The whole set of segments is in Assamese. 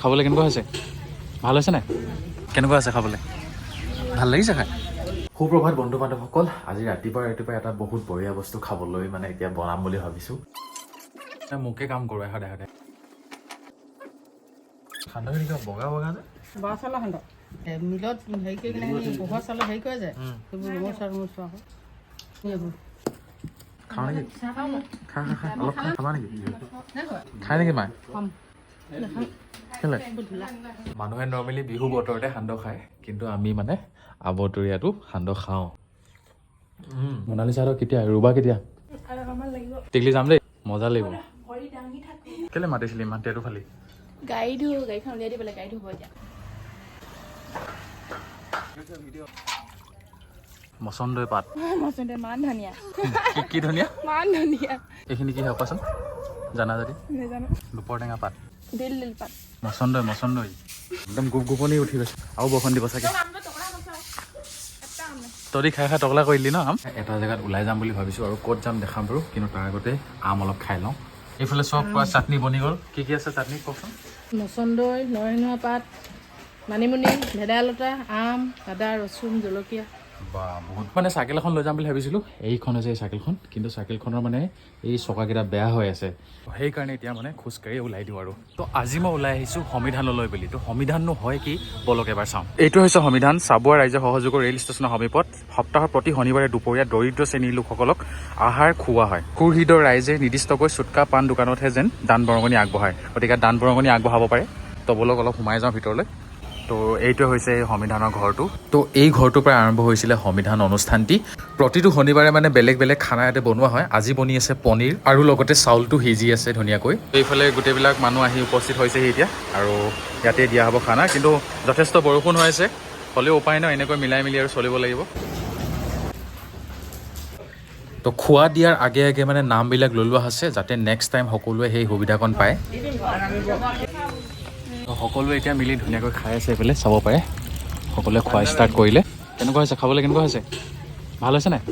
খাবলৈ কেনেকুৱা হৈছে? ভাল হৈছে নাই? কেনেকুৱা আছে খাবলৈ? ভাল লাগিছে খাই? সুপ্ৰভাত বন্ধু বান্ধৱসকল, আজি ৰাতিপুৱা এটা বহুত বঢ়িয়া বস্তু খাবলৈ মানে এতিয়া বনাম বুলি ভাবিছোঁ। মোকে কাম কৰোঁ সদায় সদায়। সান্দহখিনি কিবা বগা বগা যে? বৰা চাউলৰ সান্দহ। মিলত হেৰি কৰি কিনে পোহৰ চাউলৰ হেৰি কৰে যায়। সেইবোৰ ৰুমৰ আকৌ। এইবোৰ খাওঁ নেকি? খা অলপ খাবা নেকি? খাই নেকি মায়ে? কেলে? মানুহে নৰ্মেলি বিহু বতৰতে সান্দহ খায়, কিন্তু আমি মানে আবতৰীয়াটো সান্দহ খাওঁ। মনালিছাহঁতক কেতিয়া ৰুবা কেতিয়া? টিকলি যাম দেই, মজা লাগিব। কেলে মাতিছিলি ইমান তেটো খালি? গাড়ীখন উলিয়াই দিবলৈ গাড়ী ধুব এতিয়া। মচন্দৈ পাত। মচন্দৈ মান ধনিয়া। কি ধনিয়া? মান ধনিয়া। এইখিনি কি হয় কোৱাচোন? জানা যদি? নেজানো। দুপৰ টেঙা পাত। দিল পাত। মচন্দৈ একদম গোপগোপনি উঠি গৈছে। আৰু বৰষুণ দিব চাগে। তহঁতি খাই টকলা কৰিলি ন আম? এটা জেগাত ওলাই যাম বুলি ভাবিছোঁ, আৰু ক'ত যাম দেখাম বাৰু, কিন্তু তাৰ আগতে আম অলপ খাই লওঁ। এইফালে চব চাটনি বনি গ'ল। কি আছে চাটনি কওকচোন? মচন্দৈ, নৰসিংহ পাত, মানিমুনি, ভেদাইলতা, আম, আদা, ৰচুন, জলকীয়া। বা বহুত মানে চাইকেল এখন লৈ যাম বুলি ভাবিছিলোঁ। এইখন হৈছে এই চাইকেলখন, কিন্তু চাইকেলখনৰ মানে এই চকাকেইটা বেয়া হৈ আছে। সেইকাৰণে এতিয়া মানে খোজকাঢ়ি ওলাই দিওঁ আৰু। তো আজি মই ওলাই আহিছোঁ সংবিধানলৈ বুলি। তো সংবিধাননো হয় কি বলক এবাৰ চাওঁ। এইটো হৈছে সংবিধান চাবুৱা ৰাইজৰ সহযোগৰ ৰেল ষ্টেচনৰ সমীপত সপ্তাহৰ প্ৰতি শনিবাৰে দুপৰীয়া দৰিদ্ৰ শ্ৰেণীৰ লোকসকলক আহাৰ খুওৱা হয়। সুহৃদৰ ৰাইজে নিৰ্দিষ্টকৈ চুটকা পাণ দোকানতহে যেন দান বৰঙণি আগবঢ়ায়, গতিকে দান বৰঙণি আগবঢ়াব পাৰে। তো বলক অলপ সোমাই যাওঁ ভিতৰলৈ। তো এইটোৱে হৈছে সংবিধানৰ ঘৰটো। তো এই ঘৰটোৰ পৰা আৰম্ভ হৈছিলে সংবিধান অনুষ্ঠানটি। প্ৰতিটো শনিবাৰে মানে বেলেগ বেলেগ খানা ইয়াতে বনোৱা হয়। আজি বনি আছে পনীৰ, আৰু লগতে চাউলটো সিজি আছে ধুনীয়াকৈ। এইফালে গোটেইবিলাক মানুহ আহি উপস্থিত হৈছেহি এতিয়া, আৰু ইয়াতে দিয়া হ'ব খানা। কিন্তু যথেষ্ট বৰষুণ হৈ আছে, হ'লেও উপায় নাই, এনেকৈ মিলাই মিলি আৰু চলিব লাগিব। তো খোৱা দিয়াৰ আগে আগে মানে নামবিলাক লৈ লোৱা হৈছে, যাতে নেক্সট টাইম সকলোৱে সেই সুবিধাকণ পায়। সকলোৱে এতিয়া মিলি ধুনীয়াকৈ খাই আছে। এইফালে চাব পাৰে সকলোৱে খোৱা ষ্টাৰ্ট কৰিলে। কেনেকুৱা হৈছে খাবলৈ? কেনেকুৱা হৈছে? ভাল হৈছে নাই?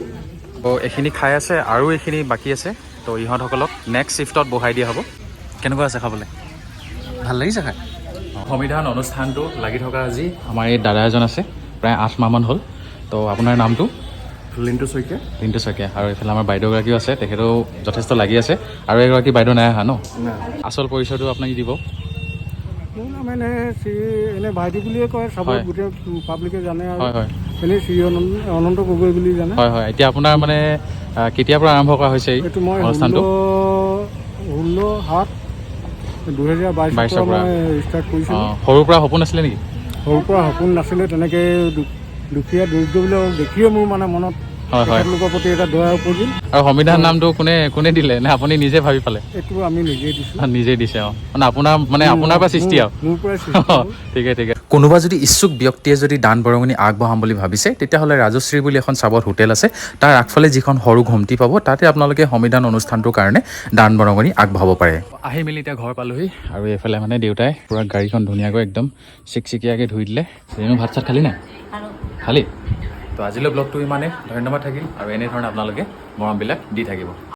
তো এইখিনি খাই আছে, আৰু এইখিনি বাকী আছে। তো ইহঁতসকলক নেক্সট শ্বিফ্টত বহাই দিয়া হ'ব। কেনেকুৱা আছে খাবলৈ? ভাল লাগিছে খাই? সংবিধান অনুষ্ঠানটো লাগি থকা আজি আমাৰ এই দাদা এজন আছে, প্ৰায় 8 মাহমান হ'ল। তো আপোনাৰ নামটো? লিণ্টু শইকীয়া। লিণ্টু শইকীয়া। আৰু এইফালে আমাৰ বাইদেউগৰাকীও আছে, তেখেতেও যথেষ্ট লাগি আছে। আৰু এগৰাকী বাইদেউ নাই অহা ন? আচল পৰিচয়টো আপুনি দিব? মোৰ নাম এনে ভাইটি বুলিয়ে কয়, চবত গোটেই পাব্লিকে জানে। আৰু হয় হয় এনেই শ্ৰী অনন্ত গগৈ বুলি জানে। হয় হয়। এতিয়া আপোনাৰ মানে কেতিয়াৰ পৰা আৰম্ভ কৰা হৈছে এই অনুষ্ঠানটো? 16/7/2022 মই ষ্টাৰ্ট কৰিছিলোঁ। সৰুৰ পৰা সপোন আছিলে নেকি? সৰুৰ পৰা সপোন নাছিলে তেনেকৈ, দুখীয়া দৰিদ্ৰবিলাক দেখিয়ে মোৰ মানে মনত তেখেতলোকৰ প্ৰতি এটা দয়া উপজিল। আৰু সংবিধান নামটো কোনে দিলে, নে আপুনি নিজে ভাবি পালে? এইটো আমি নিজেই দিছোঁ। নিজেই দিছে। মানে আপোনাৰ পৰা সৃষ্টি আৰু। মোৰ পৰাই ঠিকে। কোনোবা যদি ইচ্ছুক ব্যক্তিয়ে যদি দান বৰঙণি আগবঢ়াম বুলি ভাবিছে, তেতিয়াহ'লে ৰাজশ্ৰী বুলি এখন চাবত হোটেল আছে, তাৰ আগফালে যিখন সৰু ঘুমটি পাব, তাতে আপোনালোকে সংবিধান অনুষ্ঠানটোৰ কাৰণে দান বৰঙণি আগবঢ়াব পাৰে। আহি মেলি এতিয়া ঘৰ পালোহি, আৰু এইফালে মানে দেউতাই পূৰা গাড়ীখন ধুনীয়াকৈ একদম চিকচিকীয়াকৈ ধুই দিলে। ভাত চাত খালি নাই? খালি? তো আজিলৈ ব্লগটো ইমানেই। ধন্যবাদ থাকিল, আৰু এনেধৰণে আপোনালোকে মৰমবিলাক দি থাকিব।